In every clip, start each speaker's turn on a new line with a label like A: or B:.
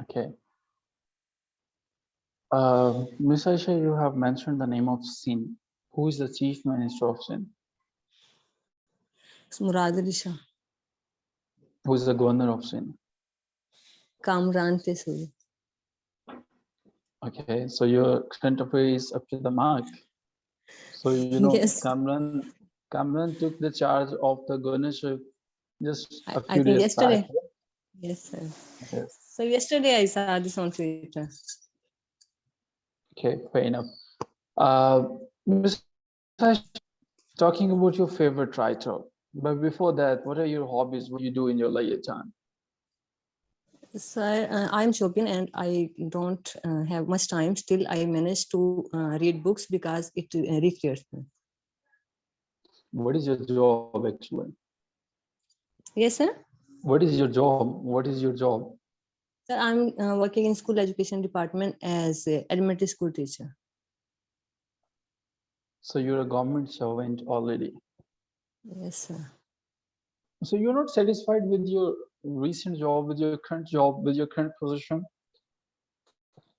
A: Okay. Miss Ayesha, you have mentioned the name of Sin. Who is the Chief Minister of Sin?
B: Murad Ali Shah.
A: Who is the Governor of Sin?
B: Kamran Tesoori.
A: Okay, so your current affair is up to the mark. So you know,
B: Yes.
A: Kamran took the charge of the governorship just a
B: I
A: few
B: think
A: days back.
B: yesterday. Yes, sir.
A: Yes.
B: So yesterday I saw this on Twitter.
A: Okay, fair enough. Ms. Ayesha, talking about your favorite writer, but before that, what are your hobbies? What do you do in your leisure time?
B: Sir, I'm shopping and I don't have much time. Still, I manage to read books because it recreates me.
A: What is your job actually?
B: Yes, sir.
A: What is your job? What is your job?
B: Sir, I'm working in school education department as a elementary school teacher.
A: So you're a government servant already.
B: Yes, sir.
A: So you're not satisfied with your recent job, with your current job, with your current position?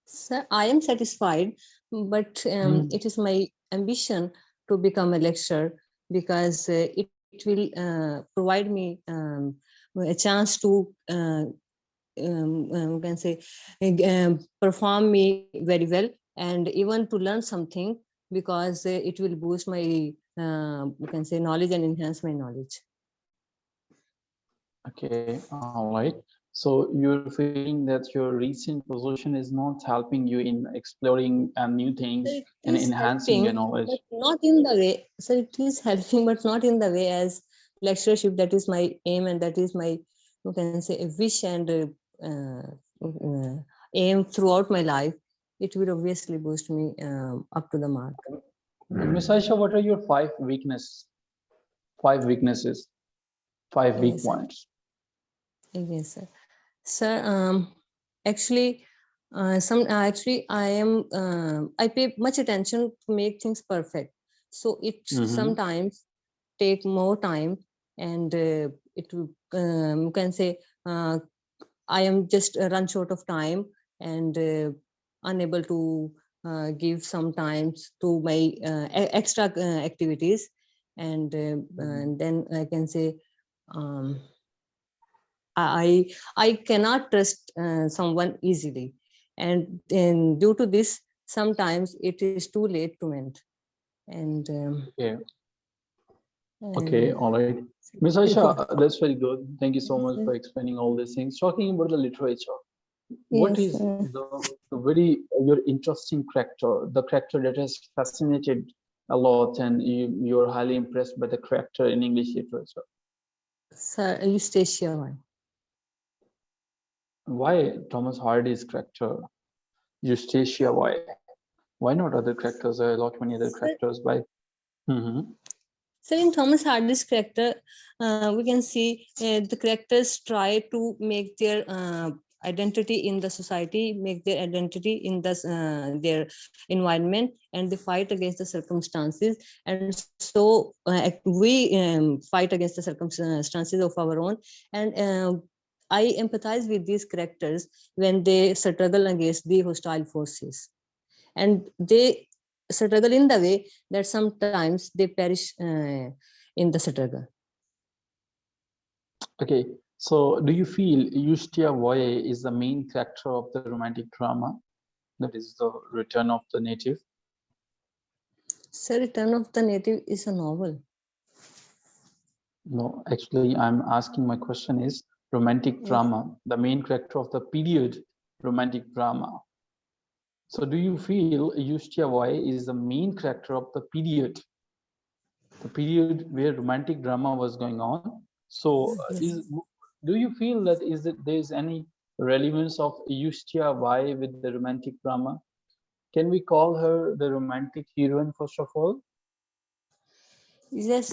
B: Sir, I am satisfied, but it is my ambition to become a lecturer because it will provide me a chance to can say perform me very well and even to learn something because it will boost my you can say knowledge and enhance my knowledge.
A: Okay, all right. So you're feeling that your recent position is not helping you in exploring new things
B: So it
A: and
B: is
A: enhancing your
B: helping,
A: knowledge.
B: but not in the way. So it is helping, but not in the way as lectureship. That is my aim, and that is my, you can say, a wish and aim throughout my life. It will obviously boost me up to the mark.
A: Miss Aisha, what are your five weaknesses? Five weaknesses, five weak
B: Yes, sir.
A: points.
B: Yes, sir. Sir, actually, actually I am I pay much attention to make things perfect. So it sometimes take more time, and it will you can say I am just run short of time and unable to give sometimes to my extra activities, and then I can say. Um, I cannot trust someone easily, and due to this, sometimes it is too late to mend. And
A: Okay, all right. Miss Aisha, that's very good. Thank you so much for explaining all these things. Talking about the literature, what
B: yes,
A: is the very your interesting character, the character that has fascinated a lot, and you're highly impressed by the character in English literature?
B: Sir, Eustacia one.
A: Why Thomas Hardy's character, Eustacia? Why? Why not other characters? There are a lot many other characters. Why?
B: So in Thomas Hardy's character, we can see the characters try to make their identity in the society, make their identity in the their environment, and they fight against the circumstances. And so we fight against the circumstances of our own. And I empathize with these characters when they struggle against the hostile forces, and they struggle in the way that sometimes they perish in the struggle.
A: Okay, so do you feel Eustia Voye is the main character of the romantic drama? That is the Return of the Native?
B: So Return of the Native is a novel.
A: No, actually, I'm asking, my question is romantic drama, the main character of the period romantic drama. So do you feel Eustia Voye is the main character of the period where romantic drama was going on? So do you feel that there is any relevance of Eustia Voye with the romantic drama? Can we call her the romantic heroine first of all?
B: Yes,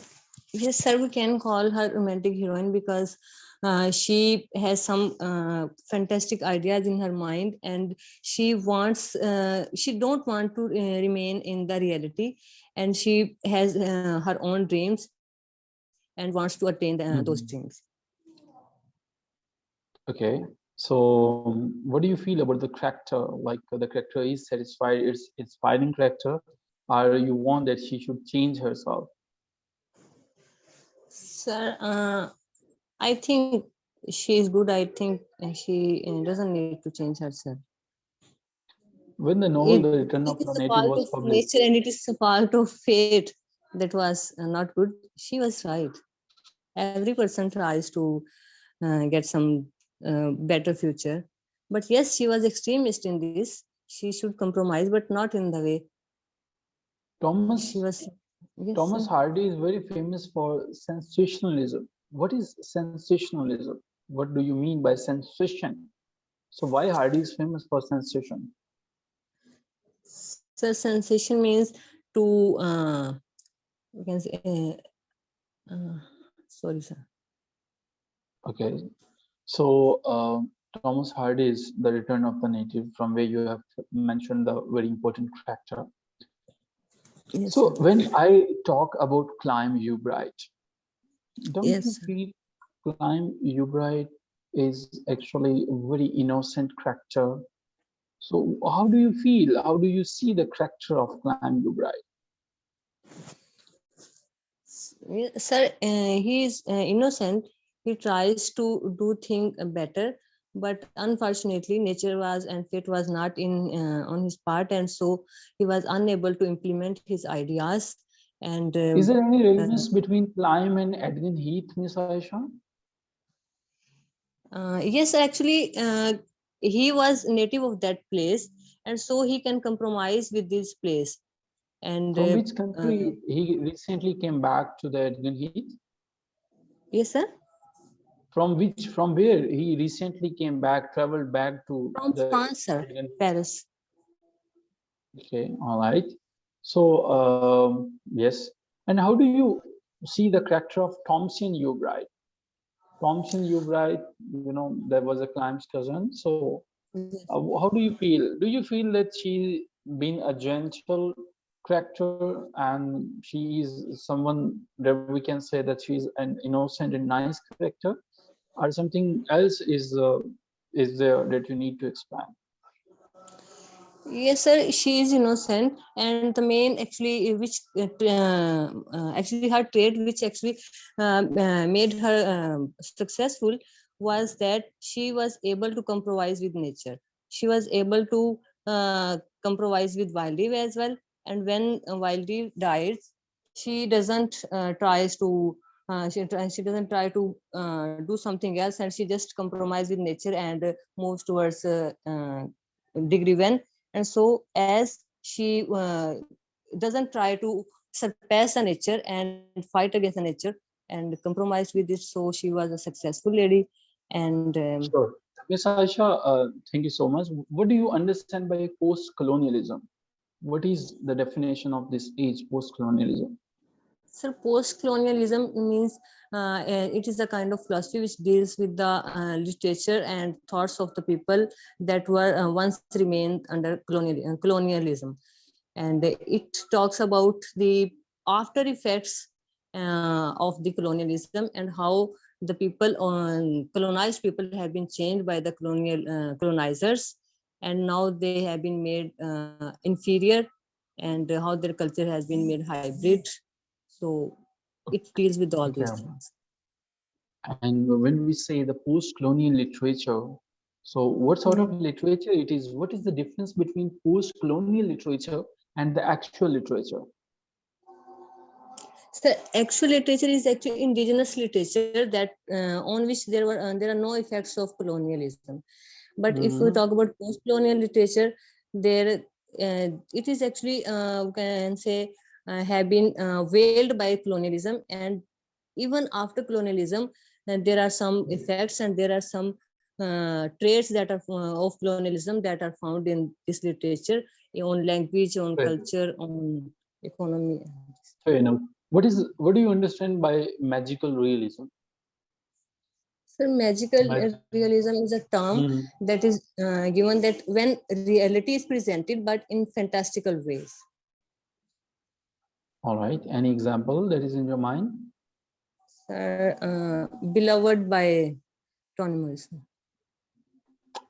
B: yes, sir. We can call her romantic heroine because she has some fantastic ideas in her mind, and she wants. She don't want to remain in the reality, and she has her own dreams and wants to attain those dreams.
A: Okay, So what do you feel about the character? Like the character is satisfied, it's fine character, or you want that she should change herself?
B: Sir, I think she is good. I think she doesn't need to change herself.
A: When the novel The
B: It
A: Return of
B: is
A: the
B: a
A: Native
B: part
A: was
B: of
A: published,
B: nature and it is a part of fate that was not good. She was right. Every person tries to get some better future. But yes, she was extremist in this. She should compromise, but not in the way she
A: Thomas
B: was. Yes,
A: Thomas
B: sir.
A: Hardy is very famous for sensationalism. What is sensationalism? What do you mean by sensation? So why Hardy is famous for sensation?
B: So sensation means to, we can say, sorry, sir.
A: Okay, so Thomas Hardy's The Return of the Native, from where you have mentioned the very important factor.
B: Yes, sir.
A: So when I talk about Climb You Bright, don't
B: Yes,
A: you
B: sir.
A: feel Climb You Bright is actually a very innocent character? So how do you feel? How do you see the character of Climb You Bright?
B: Sir, he is innocent. He tries to do things better, but unfortunately, nature was and fate was not in on his part, and so he was unable to implement his ideas. And
A: Is there any relevance between Climb and Edwin Heath, Miss Ayesha?
B: yes, actually, he was native of that place, and so he can compromise with this place. And
A: From which country he recently came back to the Edwin Heath?
B: yes, sir.
A: From where he recently came back, traveled back to
B: From
A: the
B: France, sir,
A: Edwin Heath?
B: Paris.
A: Okay, all right. So yes, and how do you see the character of Thompson Ubright? Thompson Ubright, you know, there was a Climb's cousin. So how do you feel? Do you feel that she been a gentle character and she is someone that we can say that she's an innocent and nice character, or something else is there that you need to expand?
B: Yes, sir. She is innocent, and the main actually, which actually her trait, which actually made her successful, was that she was able to compromise with nature. She was able to compromise with wildlife as well. And when wildlife dies, she doesn't tries to. She doesn't try to do something else, and she just compromise with nature and moves towards degree one. And so as she doesn't try to surpass the nature and fight against the nature and compromise with it, so she was a successful lady. And
A: Sure. Miss Aisha, thank you so much. What do you understand by post-colonialism? What is the definition of this age, post-colonialism?
B: so post-colonialism means it is a kind of philosophy which deals with the literature and thoughts of the people that were once remained under colonialism. And it talks about the after effects of the colonialism and how the people on colonized people have been changed by the colonizers, and now they have been made inferior, and how their culture has been made hybrid. So it deals with all these
A: Okay.
B: things.
A: And when we say the post-colonial literature, so what sort of literature it is? What is the difference between post-colonial literature and the actual literature?
B: So actual literature is actually indigenous literature that on which there are no effects of colonialism. But if we talk about post-colonial literature, there it is actually we can say have been veiled by colonialism, and even after colonialism, there are some effects and there are some traits that are of colonialism that are found in this literature on language, on
A: Fair,
B: culture, on economy.
A: fair enough. What do you understand by magical realism?
B: So magical
A: Mag-
B: realism is a term
A: Mhm.
B: that is given that when reality is presented, but in fantastical ways.
A: All right. Any example that is in your mind?
B: Beloved by Toni Morrison.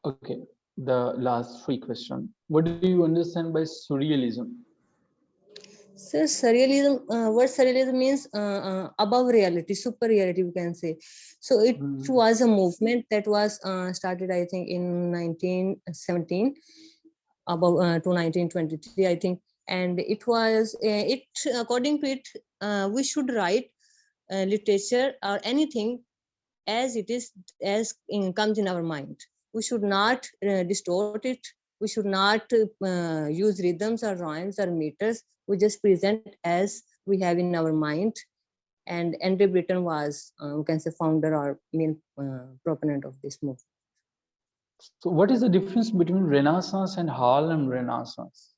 A: Okay, the last three question. What do you understand by surrealism?
B: So surrealism, what surrealism means, above reality, super reality, we can say. So it was a movement that was started, I think, in 1917, about to 1923, I think. And it was, according to it, we should write literature or anything as it is, as comes in our mind. We should not distort it. We should not use rhythms or rhymes or meters. We just present as we have in our mind. And Andre Britton was, we can say, founder or main proponent of this movement.
A: So what is the difference between Renaissance and Harlem Renaissance?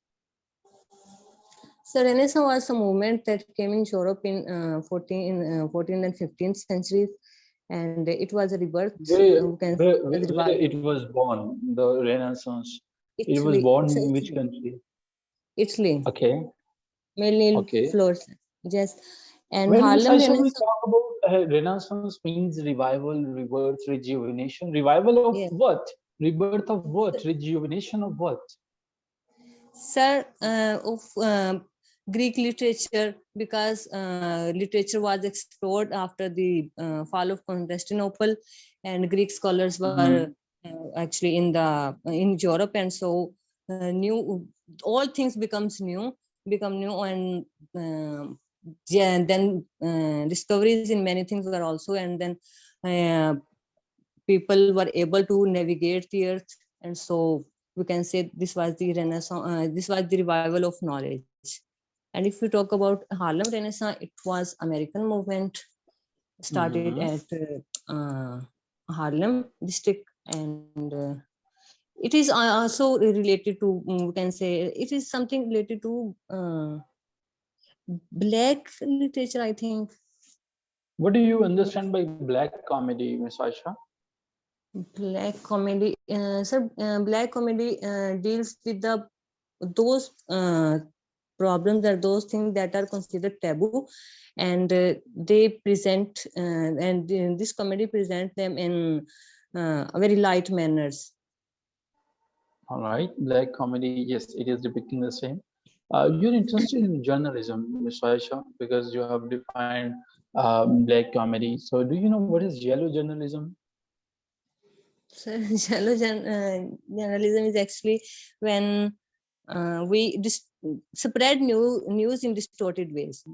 B: So Renaissance was a movement that came in Europe in 14th and 15th centuries, and it was a rebirth.
A: Where it was born, the Renaissance. It was
B: Italy,
A: born in which country?
B: Italy.
A: Okay.
B: Mainly
A: Okay.
B: Florence. Yes. And
A: When
B: Harlem
A: we
B: Renaissance.
A: talk about Renaissance means revival, rebirth, rejuvenation. Revival of
B: Yes.
A: what? Rebirth of what? Rejuvenation of what?
B: Sir, of Greek literature, because literature was explored after the fall of Constantinople, and Greek scholars were actually in Europe, and so new, all things become new, and then discoveries in many things were also, and then people were able to navigate the earth, and so we can say this was the Renaissance. This was the revival of knowledge. And if we talk about Harlem Renaissance, it was American movement started at Harlem district, and it is also related to, we can say, it is something related to black literature, I think.
A: What do you understand by black comedy, Miss Ayesha?
B: Black comedy, sir. Black comedy deals with those problems or those things that are considered taboo, and they present and this comedy present them in a very light manners.
A: All right, black comedy. Yes, it is depicting the same. You're interested in journalism, Miss Ayesha, because you have defined black comedy. So, do you know what is yellow journalism?
B: So shallow journalism is actually when we spread news in distorted ways.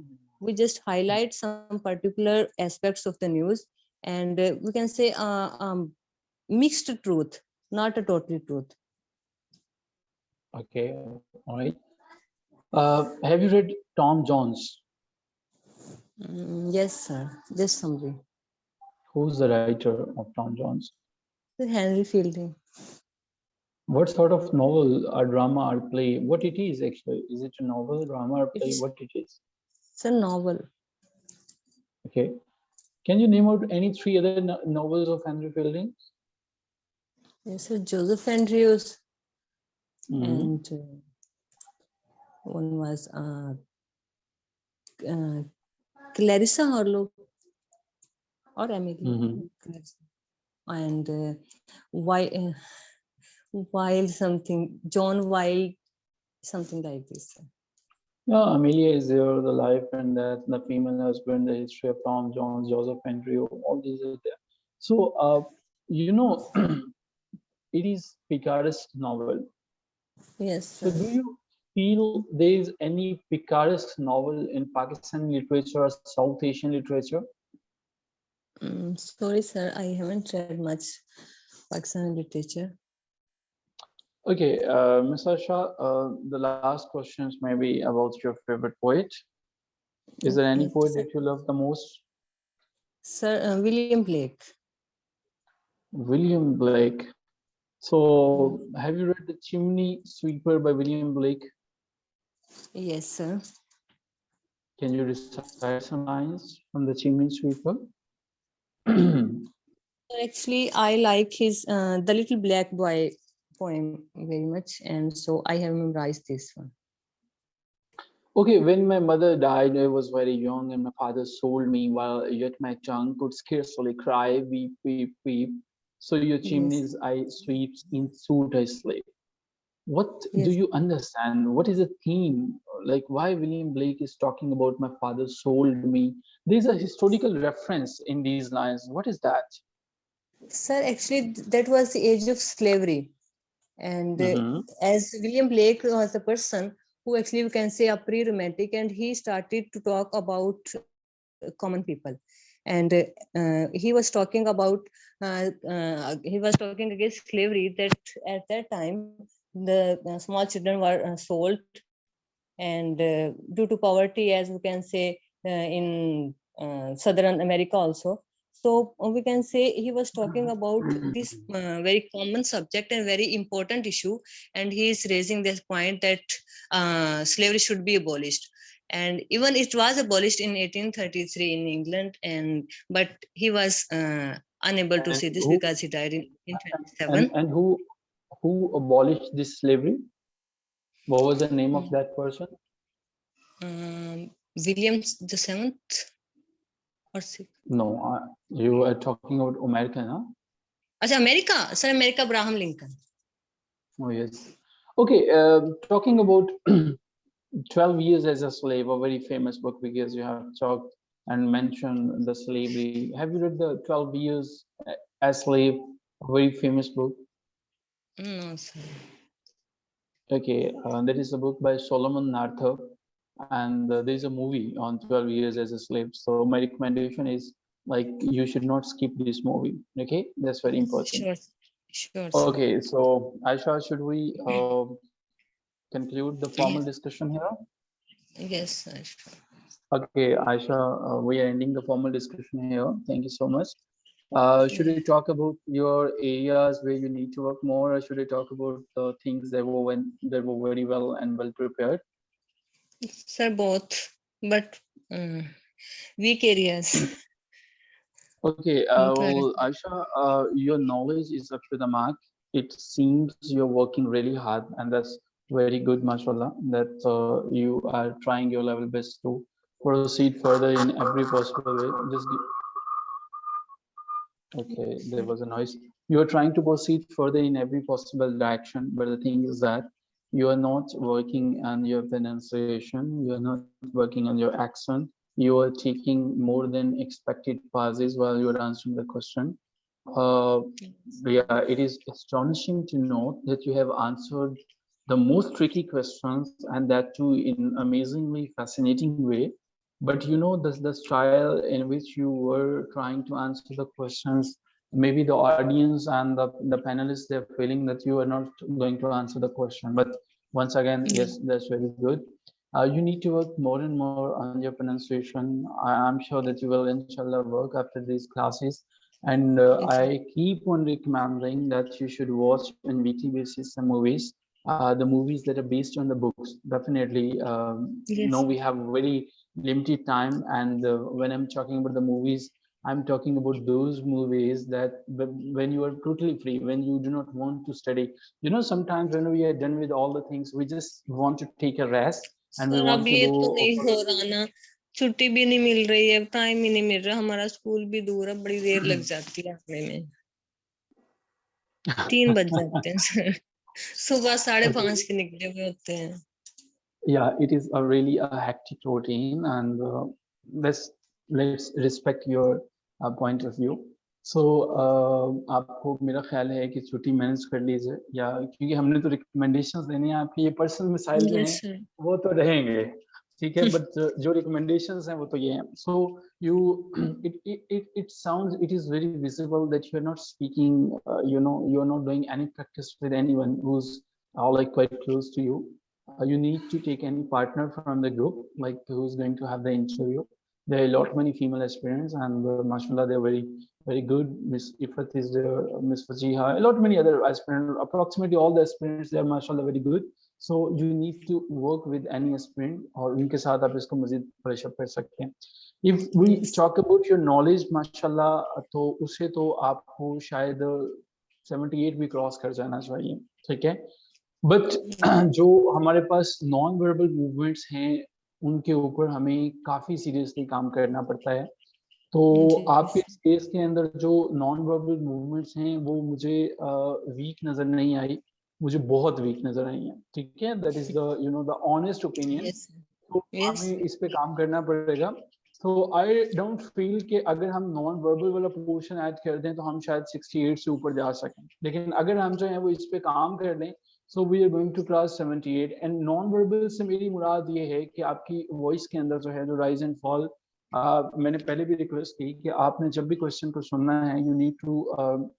B: We just highlight some particular aspects of the news, and we can say mixed truth, not a total truth.
A: Okay, all right. Have you read Tom Jones?
B: Yes, sir. Just summary.
A: Who's the writer of Tom Jones?
B: Henry Fielding.
A: What sort of novel or drama or play? What it is actually? Is it a novel, drama, or play? What it is?
B: It's a novel.
A: Okay. Can you name out any three other novels of Henry Fielding?
B: Yes, sir. Joseph Andrews. And one was Clarissa Harlow or Emily. And Wild something, John Wild, something like this.
A: Yeah, Amelia is there, the life and death, the female husband, the history of Tom Jones, Joseph Andrew, all these are there. So, you know, it is Picaresque novel.
B: Yes.
A: So, do you feel there is any Picaresque novel in Pakistani literature or South Asian literature?
B: Sorry, sir, I haven't read much Pakistani literature.
A: Okay, Ms. Asha, the last questions may be about your favorite poet. Is there any poet that you love the most?
B: Sir, William Blake.
A: William Blake. So, have you read The Chimney Sweeper by William Blake?
B: Yes, sir.
A: Can you recite some lines from The Chimney Sweeper?
B: Actually, I like his The Little Black Boy poem very much, and so I have memorized this one.
A: Okay, when my mother died, I was very young, and my father sold me while yet my tongue could scarcely cry, weep, weep, weep. So your
B: Yes.
A: chimney's eye sweeps in suit a slave. What do
B: Yes.
A: you understand? What is the theme? Like why William Blake is talking about my father sold me? There's a historical reference in these lines. What is that?
B: Sir, actually, that was the age of slavery. And
A: Mm-hmm.
B: as William Blake was a person who actually we can say a pre-romantic, and he started to talk about common people. And he was talking about against slavery, that at that time the small children were sold, and due to poverty, as we can say, in southern America also. So we can say he was talking about this very common subject and very important issue, and he is raising this point that slavery should be abolished. And even it was abolished in 1833 in England, and but he was unable to
A: And
B: see this
A: who
B: because he died in
A: and
B: 1827.
A: and who abolished this slavery? What was the name of that person?
B: William the Seventh or sixth?
A: No, you are talking about American, huh?
B: अच्छा America sir America Abraham Lincoln.
A: Oh yes. Okay, talking about 12 Years as a Slave, a very famous book because you have talked and mentioned the slavery. Have you read the 12 Years as Slave, a very famous book?
B: No sir.
A: Okay, that is a book by Solomon Narther, and there is a movie on 12 Years as a Slave. So my recommendation is like you should not skip this movie. Okay, that's very important.
B: Sure, sure sir.
A: Okay, so Aisha, should we conclude the formal
B: Yes,
A: discussion here?
B: yes sir.
A: Okay, Aisha, we are ending the formal discussion here. Thank you so much. Should we
B: Yeah.
A: talk about your areas where you need to work more, or should we talk about the things that were very well and well prepared?
B: Sir, both, but weak areas.
A: Okay,
B: But
A: well, Aisha, your knowledge is up to the mark. It seems you're working really hard, and that's very good, mashallah, that you are trying your level best to proceed further in every possible way. Okay, there was a noise. You are trying to proceed further in every possible direction, but the thing is that you are not working on your pronunciation, you are not working on your accent, you are taking more than expected pauses while you are answering the question. Uh, yeah, it is astonishing to note that you have answered the most tricky questions, and that too in amazingly fascinating way. But you know, the style in which you were trying to answer the questions, maybe the audience and the panelists, they're feeling that you are not going to answer the question. But once again, yes, that's very good. You need to work more and more on your pronunciation. I'm sure that you will, inshallah, work after these classes. And I keep on recommending that you should watch on weekly basis some movies, the movies that are based on the books. Definitely, no,
B: yes,
A: we have very limited time, and when I'm talking about the movies, I'm talking about those movies that when you are totally free, when you do not want to study. You know, sometimes when we are done with all the things, we just want to take a rest and we
B: sir
A: want
B: अब
A: to
B: ये तो
A: go
B: नहीं
A: for.
B: हो रहा ना. छुट्टी भी नहीं मिल रही है, टाइम ही नहीं मिल रहा, हमारा स्कूल भी दूर है, बड़ी देर लग जाती है आने में. 3 बज जाते हैं सर. सुबह 5:30 के निकले हुए होते हैं.
A: Yeah, it is a really a hectic routine, and let's respect your point of view. So आपको मेरा ख्याल है कि छुट्टी मैनेज कर लीजिए, या क्योंकि हमने तो रिकमेंडेशंस देने हैं, आपके ये पर्सनल मिसाइल जो
B: Yes
A: हैं
B: sir.
A: वो तो रहेंगे, ठीक है, बट जो रिकमेंडेशंस हैं वो तो ये हैं. So you it sounds, it is very visible that you're not speaking, you're not doing any practice with anyone who's like quite close to you. You need to take any partner from the group, like who's going to have the interview. There are a lot many female aspirants, and mashallah, they're very good. Miss Ifat is there, Miss Fajiha, a lot many other aspirants. Approximately all the aspirants, they are mashallah very good. So you need to work with any aspirant, और उनके साथ आप इसको मज़ीद brush up कर सकते हैं. If we
B: Yes.
A: talk about your knowledge, mashallah, तो उसे तो आपको शायद 78 भी क्रॉस कर जाना चाहिए, ठीक है. बट जो हमारे पास नॉन वर्बल मूवमेंट्स हैं, उनके ऊपर हमें काफ़ी सीरियसली काम करना पड़ता है. तो
B: जी
A: आपके इस केस के अंदर जो नॉन वर्बल मूवमेंट्स हैं वो मुझे वीक नजर नहीं आई, मुझे बहुत वीक नजर आई हैं, ठीक है, that is the you know the honest opinion.
B: Yes
A: तो
B: यस
A: हमें इस पे काम करना पड़ेगा। तो आई डोंट फील कि अगर हम नॉन वर्बल वाला पोर्शन ऐड कर दें तो हम शायद 68 से ऊपर जा सकें, लेकिन अगर हम जो है वो इस पे काम कर लें, so we are going to cross 78। And non verbal से मेरी मुराद ये है कि आपकी वॉइस के अंदर जो है जो राइज एंड फॉल, मैंने पहले भी रिक्वेस्ट की कि आपने जब भी क्वेश्चन को सुनना है, you need to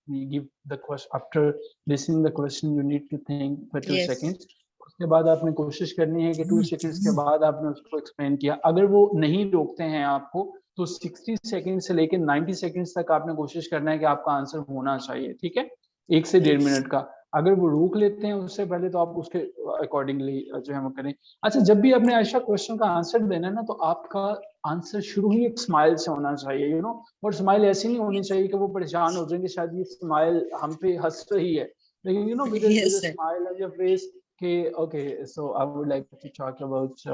A: give the question, after listening the question you need to think for 2
B: yes
A: seconds. उसके बाद आपने कोशिश करनी है कि 2 सेकंड्स के बाद आपने उसको एक्सप्लेन किया। अगर वो नहीं रोकते हैं आपको, तो 60 सेकंड से लेकर 90 सेकंड्स तक आपने कोशिश करना है कि आपका आंसर होना चाहिए, ठीक है, 1 से 1.5 मिनट का। अगर वो रोक लेते हैं उससे पहले, तो आप उसके अकॉर्डिंगली जो है वो करें। अच्छा, जब भी आपने आयशा क्वेश्चन का आंसर देना है ना, तो आपका आंसर शुरू ही एक स्माइल से होना चाहिए, यू नो। और स्माइल ऐसी नहीं होनी चाहिए कि वो परेशान हो जाएंगे शायद ये स्माइल हम पे हंस रही है, लेकिन you know with
B: yes
A: a
B: sir
A: smile on your face के okay, so I would like to talk about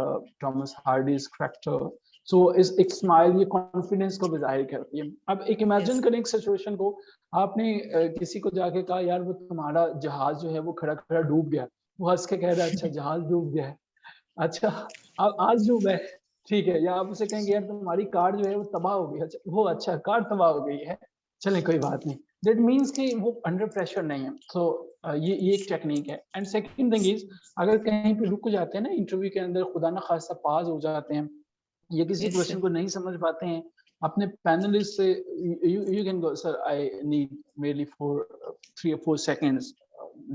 A: Thomas Hardy's character. So इस एक स्माइल ये कॉन्फिडेंस को भी जाहिर करती है। अब एक
B: यस
A: इमेजिन करें एक सिचुएशन को, आपने किसी को जाके कहा यार वो तुम्हारा जहाज जो है वो खड़ा खड़ा डूब गया, वो हंस के कह रहा है अच्छा जहाज डूब गया है, अच्छा अब आज डूब है, ठीक है। या आप उसे कहेंगे यार तुम्हारी कार जो है वो तबाह हो गई, अच्छा वो अच्छा कार तबाह हो गई है, चले कोई बात नहीं। दैट मीन्स कि वो अंडर प्रेशर नहीं है। सो ये एक टेक्निक है। एंड सेकंड थिंग इज, अगर कहीं पे रुक जाते हैं ना इंटरव्यू के अंदर, खुदा ना खासा पास हो जाते हैं या किसी
B: यस
A: क्वेश्चन को नहीं समझ पाते हैं, अपने पैनलिस्ट से you can go sir I need merely for 3 or 4 seconds,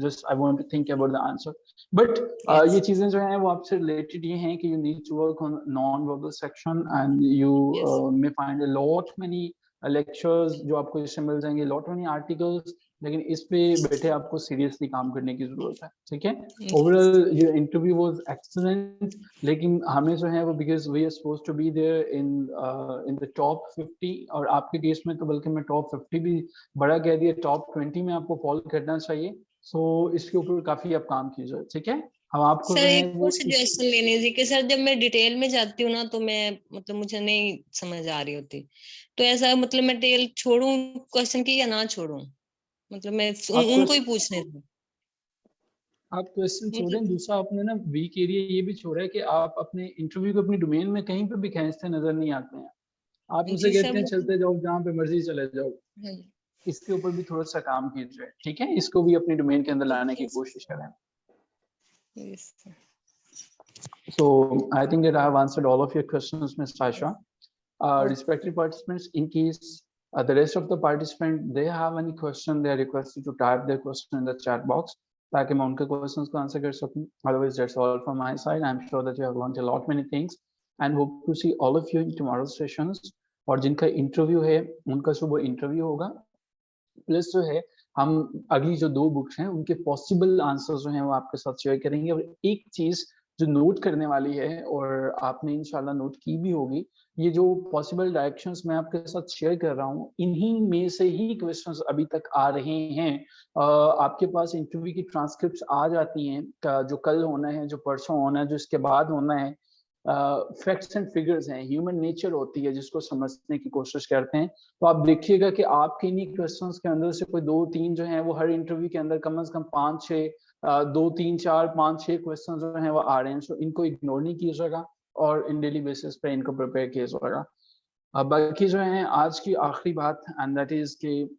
A: just I want to think about the answer, but ये
B: यस
A: चीजें जो हैं वो आपसे रिलेटेड ये हैं कि you need to work on non-verbal section and you
B: yes
A: may find a lot many lectures जो आपको इससे मिल जाएंगे, lot many articles, लेकिन इस पे बैठे आपको सीरियसली काम करने की जरूरत है, ठीक है। ओवरऑल ये इंटरव्यू वाज एक्सीलेंट, लेकिन हमें जो है वो because we are suppose to be there in the top 50, और आपके केस में तो बल्कि मैं टॉप 50 भी बड़ा कह दिया, टॉप 20 में आपको फॉलो करना चाहिए। सो इसके ऊपर काफी आप काम कीजिए, ठीक है। हम आपको
B: सर
A: जो है
B: एक
A: वो
B: और सजेशन लेने थी कि सर जब मैं डिटेल में जाती हूँ ना तो मैं मतलब मुझे नहीं समझ आ रही होती, तो ऐसा मतलब मैं डिटेल छोड़ूं क्वेश्चन की या ना छोड़ूं, मतलब मैं
A: आप
B: उनको ही पूछने थे
A: आप क्वेश्चन छोड़ें।
B: मतलब।
A: दूसरा आपने ना वीक एरिया ये भी छोड़ा है कि आप अपने इंटरव्यू को अपनी डोमेन में कहीं पे भी खींचते नजर नहीं आते हैं। आप मुझसे
B: जी सर
A: कहते हैं
B: वो
A: चलते जाओ जहाँ पे मर्जी चले जाओ,
B: हाँ
A: इसके ऊपर भी थोड़ा सा काम कीजिए, ठीक है, इसको भी अपनी डोमेन के अंदर लाने की
B: जी
A: कोशिश करें।
B: Yes
A: So I think that I have answered all of your questions, Ms. Tasha. Respected participants, in case the rest of the participants they have any question, they are requested to type their question in the chat box ताकि मैं उनके questions को answer कर सकूं. Otherwise, that's all from my side. I'm sure that you have learned a lot many things and hope to see all of you in tomorrow's sessions. और जिनका interview है उनका सुबह इंटरव्यू होगा, प्लस जो है हम अगली जो 2 बुक्स हैं उनके पॉसिबल आंसर्स जो हैं वो आपके साथ शेयर करेंगे। और एक चीज जो नोट करने वाली है और आपने इंशाल्लाह नोट की भी होगी, ये जो पॉसिबल डायरेक्शंस मैं आपके साथ शेयर कर रहा हूँ इन्हीं में से ही क्वेश्चंस अभी तक आ रहे हैं। आपके पास इंटरव्यू की ट्रांसक्रिप्ट्स आ जाती हैं, जो कल होना है, जो परसों होना है, जो इसके बाद होना है। फैक्ट्स एंड फिगर्स हैं, ह्यूमन नेचर होती है जिसको समझने की कोशिश करते हैं। तो आप देखिएगा कि आपके इन्हीं क्वेश्चंस के अंदर से कोई 2-3 जो हैं वो हर इंटरव्यू के अंदर कम से कम 5-6 2-3-4-5-6 क्वेश्चन जो हैं वो आ रहे हैं। सो इनको इग्नोर नहीं कीजिएगा और इन डेली बेसिस पे इनको प्रिपेयर कीजिएगा। बाकी जो है आज की आखिरी बात एंड दैट इज कि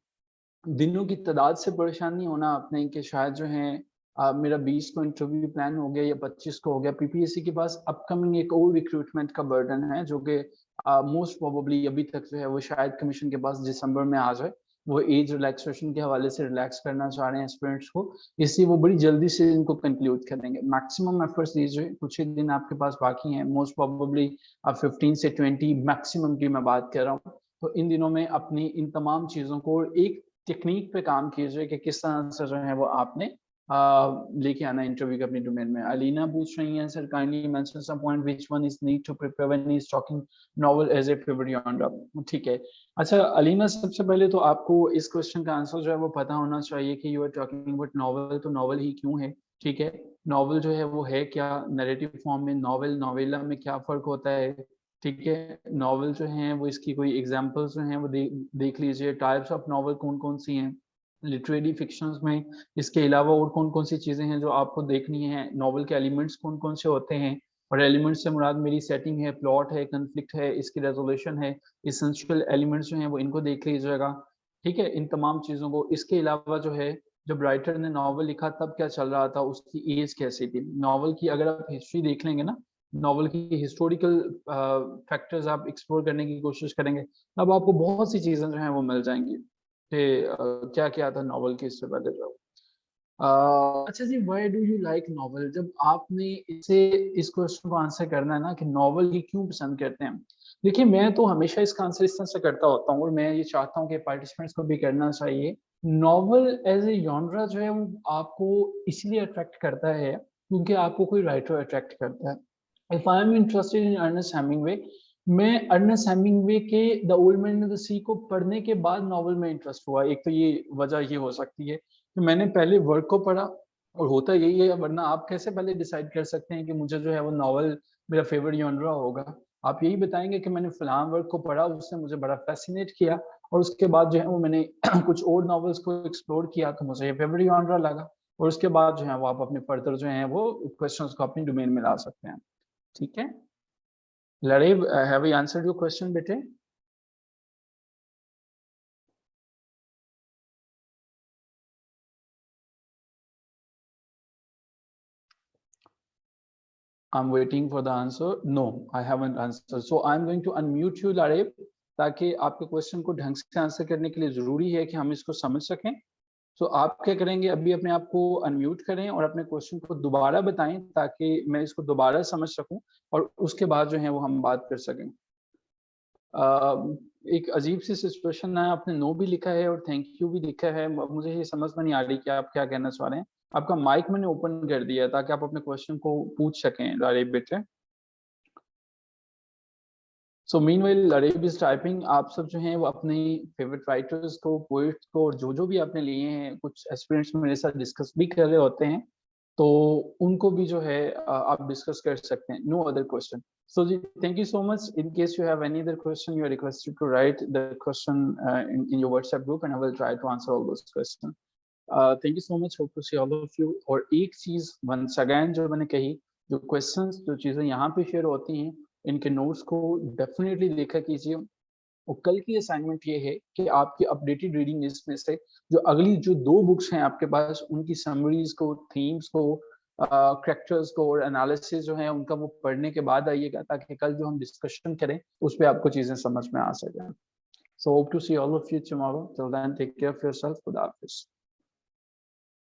A: दिनों की तादाद से परेशान नहीं होना आपने कि शायद जो है मेरा 20 को इंटरव्यू प्लान हो गया या 25 को हो गया। पीपीएससी के पास अपकमिंग एक और रिक्रूटमेंट का बर्डन है जो कि मोस्ट प्रोबेबली अभी तक जो है वो शायद कमीशन के पास दिसंबर में आ जाए। वो एज रिलैक्सेशन के हवाले से रिलैक्स करना चाह रहे हैं एस्पिरेंट्स को, इसलिए वो बड़ी जल्दी से इनको कंक्लूड करेंगे। मैक्सिमम एफर्ट्स दीजिए, कुछ ही दिन आपके पास बाकी हैं, मोस्ट प्रोबेबली 15 से 20 मैक्सिमम की मैं बात कर रहा हूँ। तो इन दिनों में अपनी इन तमाम चीज़ों को एक टेक्निक पे काम कीजिए कि किस तरह से जो है वो आपने लेके आना इंटरव्यू के अपनी डोमेन में। अलीना पूछ रही हैं sir kindly mention some point which one is need to prepare when he is talking novel as a favourite genre. ठीक है, अच्छा अलीना, सबसे पहले तो आपको इस क्वेश्चन का आंसर जो है वो पता होना चाहिए कि you are talking about novel, तो नॉवेल ही क्यों है, ठीक है। नॉवेल जो है वो है क्या, नैरेटिव फॉर्म में नॉवेल नॉवेला में क्या फर्क होता है, ठीक है, नॉवल जो हैं वो इसकी कोई एग्जांपल्स जो हैं वो देख लीजिए, टाइप्स ऑफ नॉवल कौन कौन सी हैं, लिटरेरी फिक्शंस में इसके अलावा और कौन कौन सी चीज़ें हैं जो आपको देखनी है, नॉवल के एलिमेंट्स कौन कौन से होते हैं, और एलिमेंट्स से मुराद मेरी सेटिंग है, प्लॉट है, कन्फ्लिक्ट है, इसकी रेजोल्यूशन है, इसेंशियल एलिमेंट्स जो हैं वो इनको देख लीजिएगा। ठीक है, इन तमाम चीज़ों को, इसके अलावा जो है जब राइटर ने नॉवल लिखा तब क्या चल रहा था, उसकी एज कैसी थी, नॉवल की अगर आप हिस्ट्री देख लेंगे ना, नॉवल की हिस्टोरिकल फैक्टर्स आप एक्सप्लोर करने की कोशिश करेंगे, तब आपको बहुत सी चीज़ें जो हैं वो मिल जाएंगी कि क्या क्या था नॉवल के इससे पहले जो। अच्छा जी, why do you like novel? जब आपने इस क्वेश्चन को आंसर करना है ना कि नॉवल ही क्यों पसंद करते हैं, देखिए मैं तो हमेशा इसका आंसर इस तरह से करता होता हूँ और मैं ये चाहता हूँ कि पार्टिसिपेंट्स को भी करना चाहिए। नॉवल एज ए जॉनरा जो है वो आपको इसलिए अट्रैक्ट करता है क्योंकि आपको कोई राइटर अट्रैक्ट करता है। If I am interested in Ernest Hemingway, मैं अर्नेस्ट हेमिंग्वे के the old man and the sea को पढ़ने के बाद नॉवल में इंटरेस्ट हुआ। एक तो ये वजह ये हो सकती है कि मैंने पहले वर्क को पढ़ा, और होता यही है, वरना आप कैसे पहले डिसाइड कर सकते हैं कि मुझे जो है वो नॉवल मेरा फेवरेट जॉनरा होगा? आप यही बताएंगे कि मैंने फलां वर्क को पढ़ा, उसने मुझे बड़ा फैसिनेट किया, और उसके बाद जो है वो मैंने कुछ और नॉवेल्स को एक्सप्लोर किया तो मुझे ये फेवरेट जॉनरा लगा, और उसके बाद जो है वो आप अपने फर्दर जो है वो क्वेश्चंस को अपनी डोमेन में ला सकते हैं। ठीक है, Lareeb, have I answered your question, bete? I'm waiting for the answer. No, I haven't answered. So I'm going to unmute you, Lareeb, ताकि आपके क्वेश्चन को ढंग से आंसर करने के लिए जरूरी है कि हम इसको समझ सकें। तो आप क्या करेंगे, अभी अपने आप को अनम्यूट करें और अपने क्वेश्चन को दोबारा बताएं ताकि मैं इसको दोबारा समझ सकूं, और उसके बाद जो है वो हम बात कर सकें। एक अजीब सी सिचुएशन है, आपने नो भी लिखा है और थैंक यू भी लिखा है, मुझे ये समझ में नहीं आ रही कि आप क्या कहना चाह रहे हैं। आपका माइक मैंने ओपन कर दिया है ताकि आप अपने क्वेश्चन को पूछ सकें लारेब बेटे। सो मीनवाइल लारेब इज टाइपिंग, आप सब जो हैं वो अपने फेवरेट राइटर्स को, पोइट्स को, और जो भी आपने लिए हैं, कुछ एस्पिरेंट्स मेरे साथ डिस्कस भी कर रहे होते हैं, तो उनको भी जो है आप डिस्कस कर सकते हैं। No other question. So thank you so much. In case you have any other question, you are requested to write the question in your WhatsApp group, and I will try to answer all those questions. Thank you so much. Hope to see all of you. और एक चीज once again जो मैंने कही, जो questions, जो चीजें यहाँ पे शेयर होती हैं, इनके नोट्स को डेफिनेटली देखा कीजिए। और कल की असाइनमेंट ये है कि आपकी अपडेटेड रीडिंग लिस्ट में से जो अगली जो 2 बुक्स हैं आपके पास, उनकी समरीज को, थीम्स को, कैरेक्टर्स को और एनालिसिस जो है उनका वो पढ़ने के बाद आइएगा, ताकि कल जो हम डिस्कशन करें उस पर आपको चीजें समझ में आ सकें। So hope to see all of you tomorrow. Till then take care of yourself. खुदा हाफिज़।